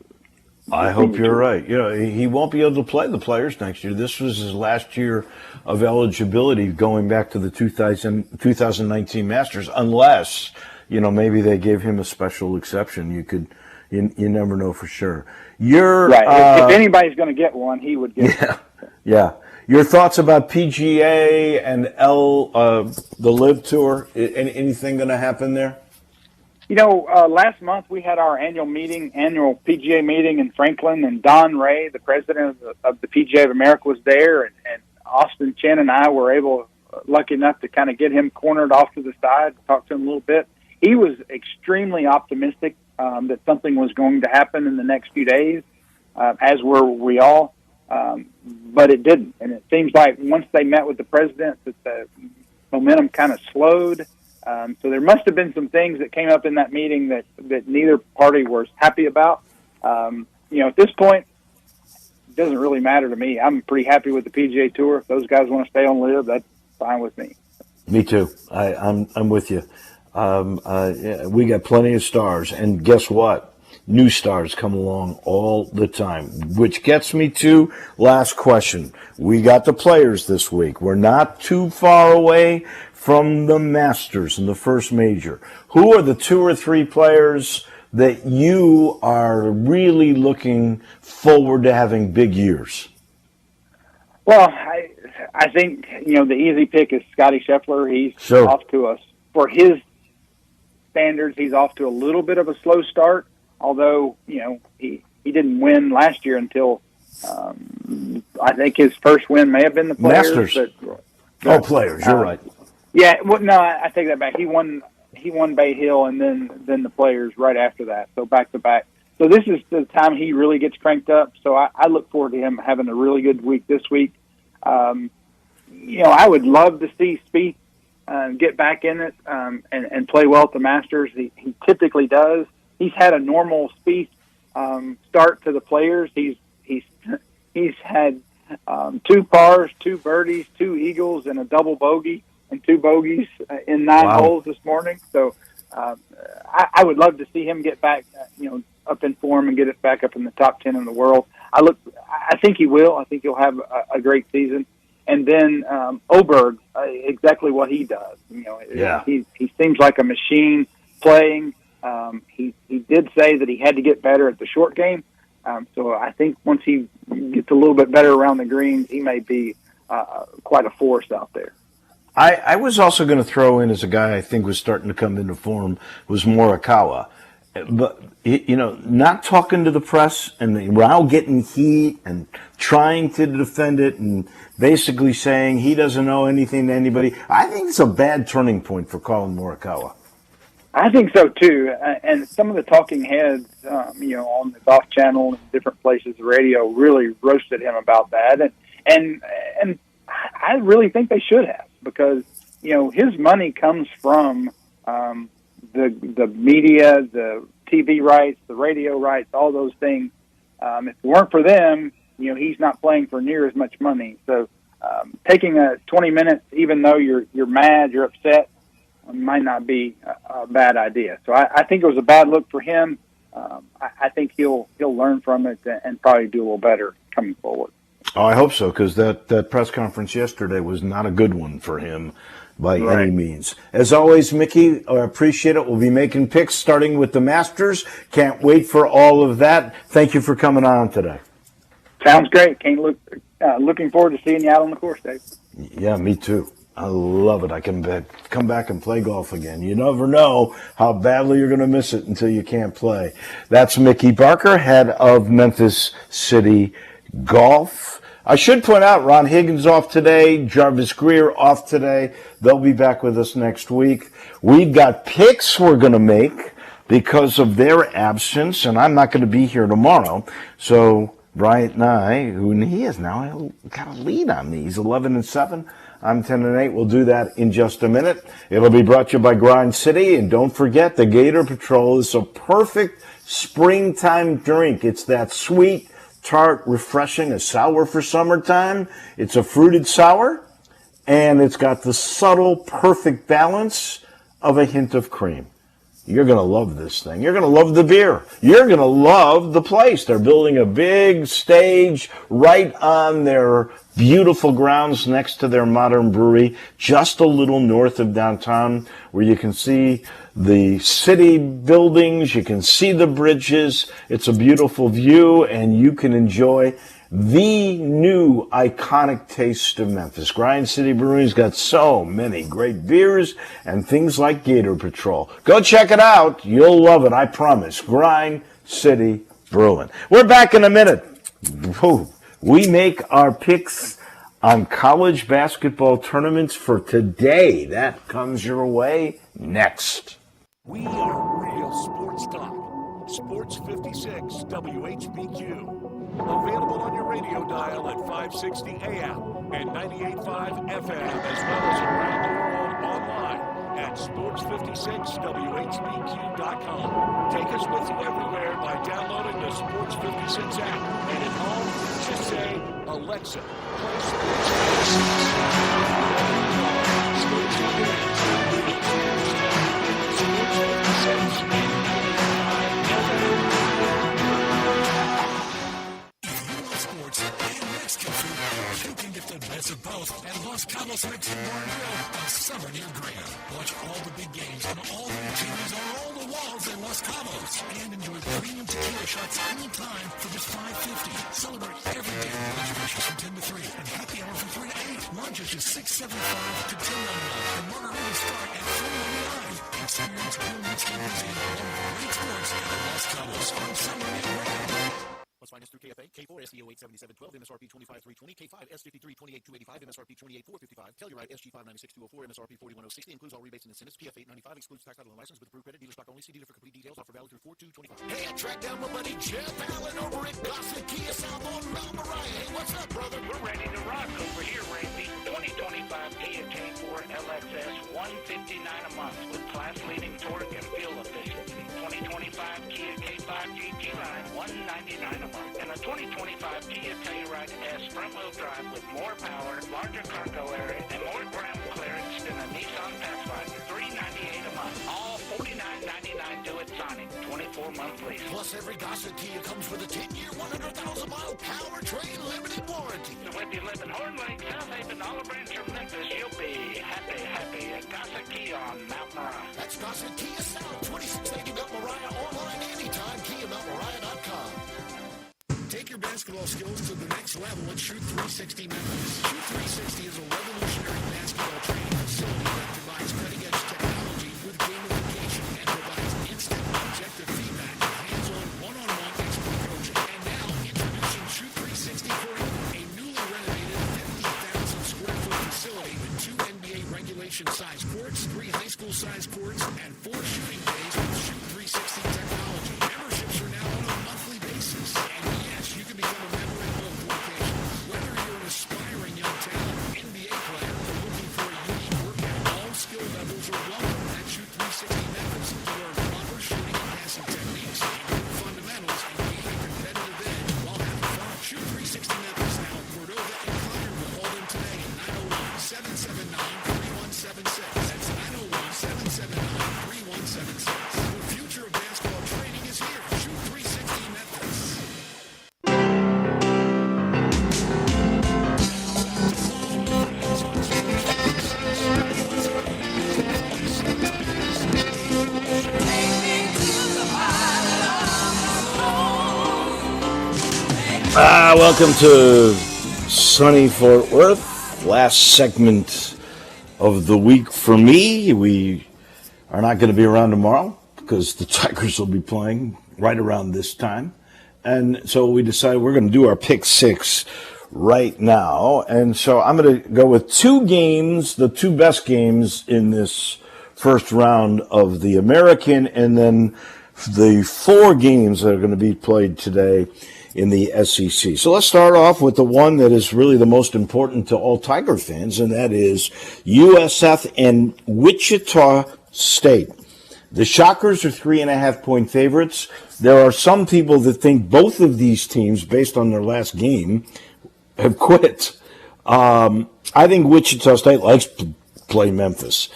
A: I hope you're right. You know, he won't be able to play the Players next year. This was his last year of eligibility going back to the 2019 Masters, unless, you know, maybe they gave him a special exception. You never know for sure.
H: Right. If anybody's going to get one, he would get one.
A: Yeah. Your thoughts about PGA and the Live Tour? Anything going to happen there?
H: You know, last month we had our annual PGA meeting in Franklin, and Don Ray, the president of the PGA of America, was there, and Austin Chen and I were lucky enough to kind of get him cornered off to the side, talk to him a little bit. He was extremely optimistic that something was going to happen in the next few days, as were we all, but it didn't. And it seems like once they met with the president, that the momentum kind of slowed. So there must have been some things that came up in that meeting that neither party was happy about. You know, at this point, it doesn't really matter to me. I'm pretty happy with the PGA Tour. If those guys want to stay on Live, that's fine with me.
A: Me too. I'm with you. Yeah, we got plenty of stars, and guess what? New stars come along all the time, which gets me to last question. We got the Players this week. We're not too far away from the Masters in the first major. Who are the 2 or 3 players that you are really looking forward to having big years?
H: Well, I think, you know, the easy pick is Scotty Scheffler. He's off to us, for his standards, he's off to a little bit of a slow start, although, you know, he didn't win last year until I think his first win may have been the Players.
A: Masters. Players, you're right.
H: Yeah, well, no, I take that back. He won Bay Hill and then the Players right after that, so back to back. So this is the time he really gets cranked up. So I look forward to him having a really good week this week. You know, I would love to see Spieth get back in it and play well at the Masters. He typically does. He's had a normal Spieth start to the Players. He's had 2 pars, 2 birdies, 2 eagles, and a double bogey, and 2 bogeys in 9 holes this morning. So I would love to see him get back, you know, up in form and get it back up in the top 10 in the world. I think he will. I think he'll have a great season. And then Oberg, exactly what he does. You know, he seems like a machine playing. He did say that he had to get better at the short game. So I think once he gets a little bit better around the greens, he may be quite a force out there.
A: I was also going to throw in as a guy I think was starting to come into form was Morikawa. But, you know, not talking to the press and the Rao getting heat and trying to defend it and basically saying he doesn't know anything to anybody. I think it's a bad turning point for Colin Morikawa.
H: I think so, too. And some of the talking heads, you know, on the Golf Channel and different places, the radio, really roasted him about that. And I really think they should have, because, you know, his money comes from the media, the TV rights, the radio rights, all those things. If it weren't for them, you know, he's not playing for near as much money. So taking 20 minutes, even though you're mad, you're upset, might not be a bad idea. So I think it was a bad look for him. I think he'll learn from it and probably do a little better coming forward.
A: Oh, I hope so, because that press conference yesterday was not a good one for him by any means. As always, Mickey, I appreciate it. We'll be making picks starting with the Masters. Can't wait for all of that. Thank you for coming on today.
H: Sounds great. Looking forward to seeing you out on the course, Dave.
A: Yeah, me too. I love it. I can come back and play golf again. You never know how badly you're going to miss it until you can't play. That's Mickey Barker, head of Memphis City Golf. I should point out, Ron Higgins off today, Jarvis Greer off today. They'll be back with us next week. We've got picks we're going to make because of their absence, and I'm not going to be here tomorrow. So Bryant and I, he has now got a lead on me. He's 11-7. I'm 10-8. We'll do that in just a minute. It'll be brought to you by Grind City. And don't forget, the Gator Patrol is a perfect springtime drink. It's that sweet, tart, refreshing, a sour for summertime. It's a fruited sour. and it's got the subtle, perfect balance of a hint of cream. You're going to love this thing. You're going to love the beer. You're going to love the place. They're building a big stage right on their beautiful grounds next to their modern brewery, just a little north of downtown, where you can see the city buildings, you can see the bridges. It's a beautiful view, and you can enjoy the new iconic taste of Memphis. Grind City Brewing's got so many great beers and things like Gator Patrol. Go check it out. You'll love it, I promise. Grind City Brewing. We're back in a minute. We make our picks on college basketball tournaments for today. That comes your way next.
D: We are real sports talk. Sports 56 WHBQ. Available on your radio dial at 560 AM and 98.5 FM, as well as around the world online at sports56whbq.com. Take us with you everywhere by downloading the Sports 56 app. And at home, just say, Alexa, play Sports 56. Sports 56 and 95 FM. Sports and Mexican food. You can get the best of both at Los Cabos Mexican Bar and Grill on Summer near Grand. Watch all the big games and all the TVs on all the walls at Los Cabos. And enjoy premium tequila shots anytime for just $5.50. Celebrate every day with reservations from 10 to 3 and happy hour from 3 to 8. Lunch is just $6.75 to $10.99 and margaritas start at $4.99. Experience real Mexican cuisine along with great sports at Los Cabos on Summer near Grand. Plus finance through KFA, K4, SDO 87712, MSRP 25320, K5, S5328 285, MSRP 28455, Telluride, SG 596204, MSRP 41060, includes all rebates and incentives, PF 895, excludes tax title and license with approved credit, dealer stock only, see dealer for complete details, offer valid through 4/2/25. Hey, I tracked down my buddy Jeff Allen over at Gossett Kia South on Mount Moriah. Hey, what's up, brother?
I: We're ready to rock over here, Randy. 2025 Kia K4 LXS, $159 a month with class-leading torque and fuel efficiency. 2025 Kia K5 GT Line, $199 a month. And a 2025 Kia Telluride S front-wheel drive with more power, larger cargo area, and more ground clearance than a Nissan Pathfinder, $398 a month. All $49.99 due at signing, 24-month lease.
D: Plus, every Gossett Kia comes with a 10-year, 100,000-mile powertrain limited warranty.
I: So if you live in Horn Lake, South Haven, Olive Branch, or Memphis, you'll be happy at Gossett Kia on Mount Moriah.
D: That's Gossett Kia South, 2680 Mount Moriah, online anytime, KiaMountMoriah.com. Take your basketball skills to the next level at Shoot 360 Memphis. Shoot 360 is a revolutionary basketball training facility that provides cutting-edge technology with gamification and provides instant objective feedback, hands-on, one-on-one expert coaching. And now, introducing Shoot 360 for you, a newly renovated 50,000-square-foot facility with 2 NBA regulation-size courts, 3 high school-size courts, and 4 shooting bays with Shoot 360 technology. Memberships are now on a monthly basis. And you can become a member at both locations. Whether you're an aspiring young talent, NBA player, or looking for a unique workout, all skill levels are welcome at Shoot 360 Memphis to learn proper shooting and passing techniques, improve fundamentals, and gain a competitive edge while having fun. Shoot 360 Memphis now in Cordova and Connerville. Call them today at 901-779-3176. That's 901-779-3176. The future of basketball training is here. Shoot 360 Memphis.
A: Welcome to sunny Fort Worth. Last segment of the week for me. We are not going to be around tomorrow because the Tigers will be playing right around this time. And so we decided we're going to do our pick six right now. And so I'm going to go with 2 games, the 2 best games in this first round of the American, and then the 4 games that are going to be played today in the SEC. So let's start off with the one that is really the most important to all Tiger fans, and that is USF and Wichita State. The Shockers are 3.5-point favorites. There are some people that think both of these teams, based on their last game, have quit. I think Wichita State likes to play Memphis.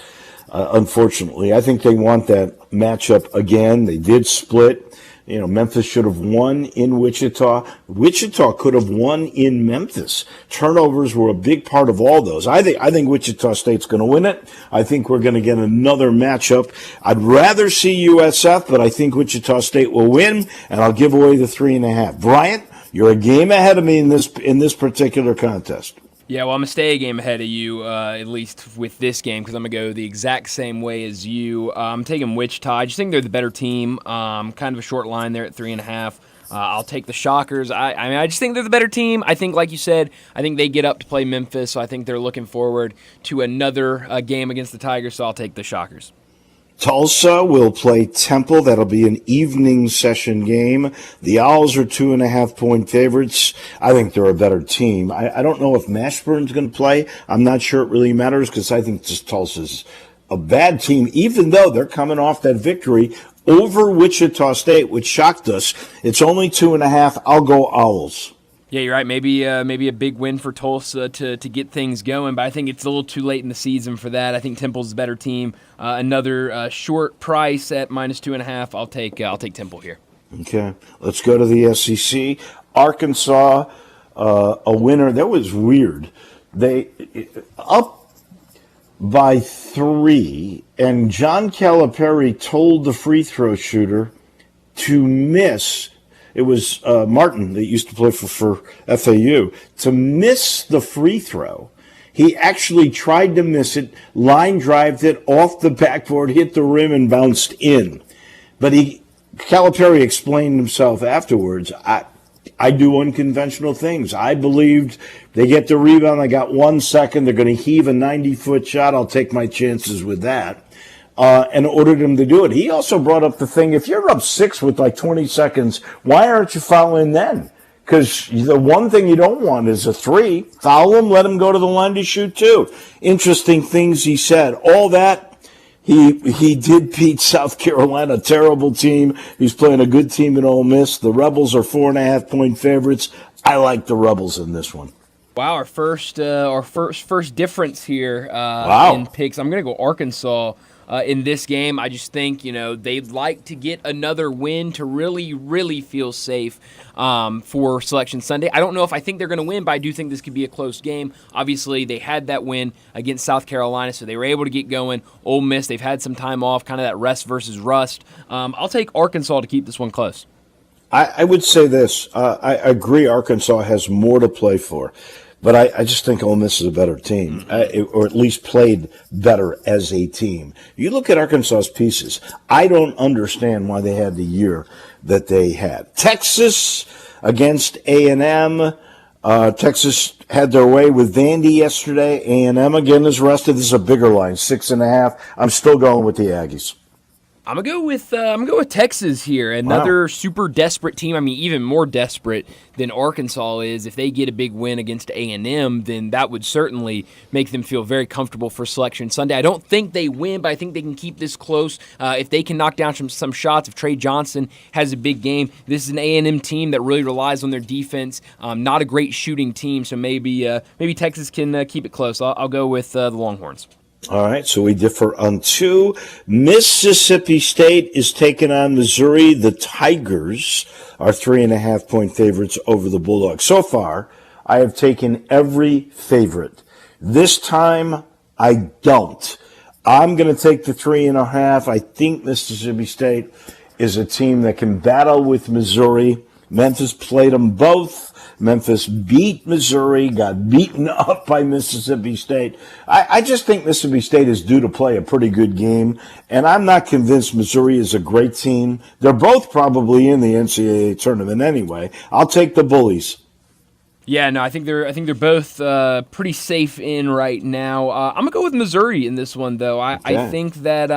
A: Unfortunately, I think they want that matchup again. They did split. Memphis should have won in Wichita. Wichita could have won in Memphis. Turnovers were a big part of all those. I think Wichita State's going to win it. I think we're going to get another matchup. I'd rather see USF, but I think Wichita State will win, and I'll give away the 3.5. Bryant, you're a game ahead of me in this particular contest.
B: Yeah, well, I'm going to stay a game ahead of you, at least with this game, because I'm going to go the exact same way as you. I'm taking Wichita. I just think they're the better team. Kind of a short line there at 3.5. I'll take the Shockers. I just think they're the better team. I think, like you said, I think they get up to play Memphis, so I think they're looking forward to another game against the Tigers, so I'll take the Shockers.
A: Tulsa will play Temple. That'll be an evening session game. The Owls are 2.5-point favorites. I think they're a better team. I don't know if Mashburn's going to play. I'm not sure it really matters because I think just Tulsa's a bad team, even though they're coming off that victory over Wichita State, which shocked us. It's only 2.5. I'll go Owls.
B: Yeah, you're right. Maybe a big win for Tulsa to get things going, but I think it's a little too late in the season for that. I think Temple's a better team. Another short price at -2.5. I'll take Temple here.
A: Okay, let's go to the SEC. Arkansas, a winner. That was weird. They up by 3, and John Calipari told the free throw shooter to miss. It was Martin that used to play for FAU, to miss the free throw. He actually tried to miss it, line drived it off the backboard, hit the rim, and bounced in. But Calipari explained himself afterwards. I do unconventional things. I believed they get the rebound. They got 1 second. They're going to heave a 90-foot shot. I'll take my chances with that. And ordered him to do it. He also brought up the thing, if you're up 6 with like 20 seconds, why aren't you fouling then? Because the one thing you don't want is a 3. Foul him, let him go to the line to shoot 2. Interesting things he said. All that, he did beat South Carolina, a terrible team. He's playing a good team in Ole Miss. The Rebels are 4.5-point favorites. I like the Rebels in this one.
B: Wow, our first difference here in picks. I'm going to go Arkansas. In this game, I just think, they'd like to get another win to really, really feel safe for Selection Sunday. I don't know if I think they're going to win, but I do think this could be a close game. Obviously, they had that win against South Carolina, so they were able to get going. Ole Miss, they've had some time off, kind of that rest versus rust. I'll take Arkansas to keep this one close.
A: I would say this. I agree Arkansas has more to play for. But I just think Ole Miss is a better team, or at least played better as a team. You look at Arkansas's pieces, I don't understand why they had the year that they had. Texas against A&M. Texas had their way with Vandy yesterday. A&M again is rested. This is a bigger line, 6.5. I'm still going with the Aggies.
B: I'm gonna go with Texas here. Another super desperate team. I mean, even more desperate than Arkansas is. If they get a big win against A&M, then that would certainly make them feel very comfortable for Selection Sunday. I don't think they win, but I think they can keep this close. If they can knock down some shots, if Trey Johnson has a big game, this is an A&M team that really relies on their defense. Not a great shooting team, so maybe Texas can keep it close. I'll go with the Longhorns.
A: All right, so we differ on 2. Mississippi State is taking on Missouri. The Tigers are 3.5-point favorites over the Bulldogs. So far, I have taken every favorite. This time, I don't. I'm going to take the 3.5. I think Mississippi State is a team that can battle with Missouri. Memphis played them both. Memphis beat Missouri, got beaten up by Mississippi State. I just think Mississippi State is due to play a pretty good game, and I'm not convinced Missouri is a great team. They're both probably in the NCAA tournament anyway. I'll take the Bullies.
B: Yeah, no, I think they're both pretty safe in right now. I'm gonna go with Missouri in this one, though. I think that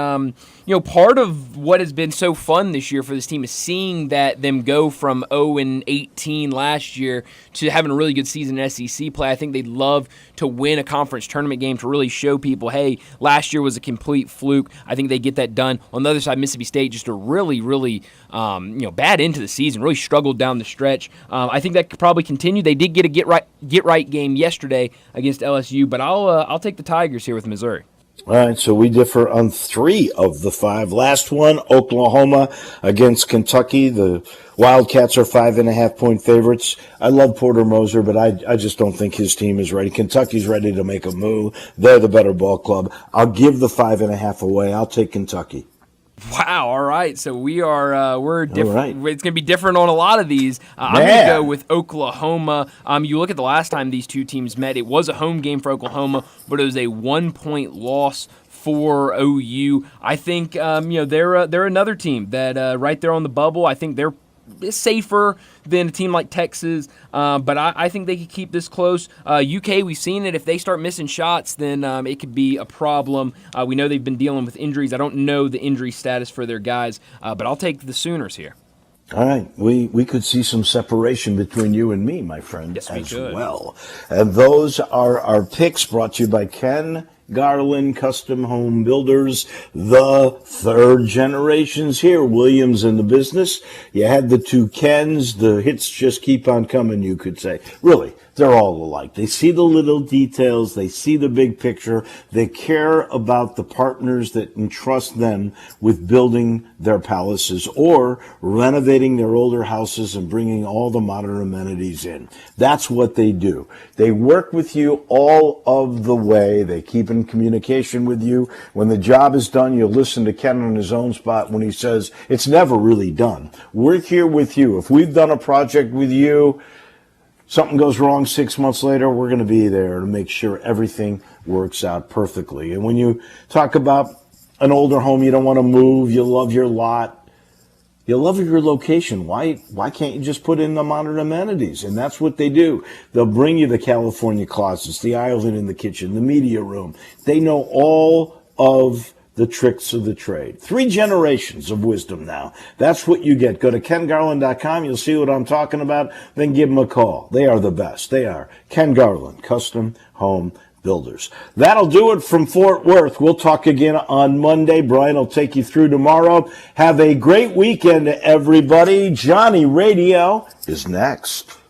B: part of what has been so fun this year for this team is seeing that them go from 0-18 last year to having a really good season in SEC play. I think they'd love to win a conference tournament game to really show people, hey, last year was a complete fluke. I think they get that done. On the other side, Mississippi State just a really, really bad into the season, really struggled down the stretch. I think that could probably continue. They did get get a get right game yesterday against LSU, but I'll take the Tigers here with Missouri.
A: All right, so we differ on 3 of the 5. Last one, Oklahoma against Kentucky. The Wildcats are 5.5-point favorites. I love Porter Moser, but I just don't think his team is ready. Kentucky's ready to make a move. They're the better ball club. I'll give the 5.5 away. I'll take Kentucky.
B: Wow. All right. So we're different.
A: Right.
B: It's going to be different on a lot of these. I'm going to go with Oklahoma. You look at the last time these two teams met. It was a home game for Oklahoma, but it was a 1-point loss for OU. I think they're another team that right there on the bubble. I think they're safer than a team like Texas, but I think they could keep this close. UK, we've seen it. If they start missing shots, then it could be a problem. We know they've been dealing with injuries. I don't know the injury status for their guys, but I'll take the Sooners here.
A: All right, we could see some separation between you and me, my friend,
B: Yes, we
A: as
B: could.
A: well. And those are our picks brought to you by Ken Garland Custom Home Builders, the third generation's here. Williams in the business. You had the two Kens. The hits just keep on coming, you could say. Really, they're all alike. They see the little details. They see the big picture. They care about the partners that entrust them with building their palaces or renovating their older houses and bringing all the modern amenities in. That's what they do. They work with you all of the way. They keep in communication with you. When the job is done, you'll listen to Ken on his own spot when he says, it's never really done. We're here with you. If we've done a project with you, something goes wrong 6 months later, we're going to be there to make sure everything works out perfectly. And when you talk about an older home, you don't want to move, you love your lot, you love your location. Why can't you just put in the modern amenities? And that's what they do. They'll bring you the California closets, the island in the kitchen, the media room. They know all of the tricks of the trade. 3 generations of wisdom now. That's what you get. Go to KenGarland.com. You'll see what I'm talking about. Then give them a call. They are the best. They are Ken Garland, Custom Home Builders. That'll do it from Fort Worth. We'll talk again on Monday. Brian will take you through tomorrow. Have a great weekend, everybody. Johnny Radio is next.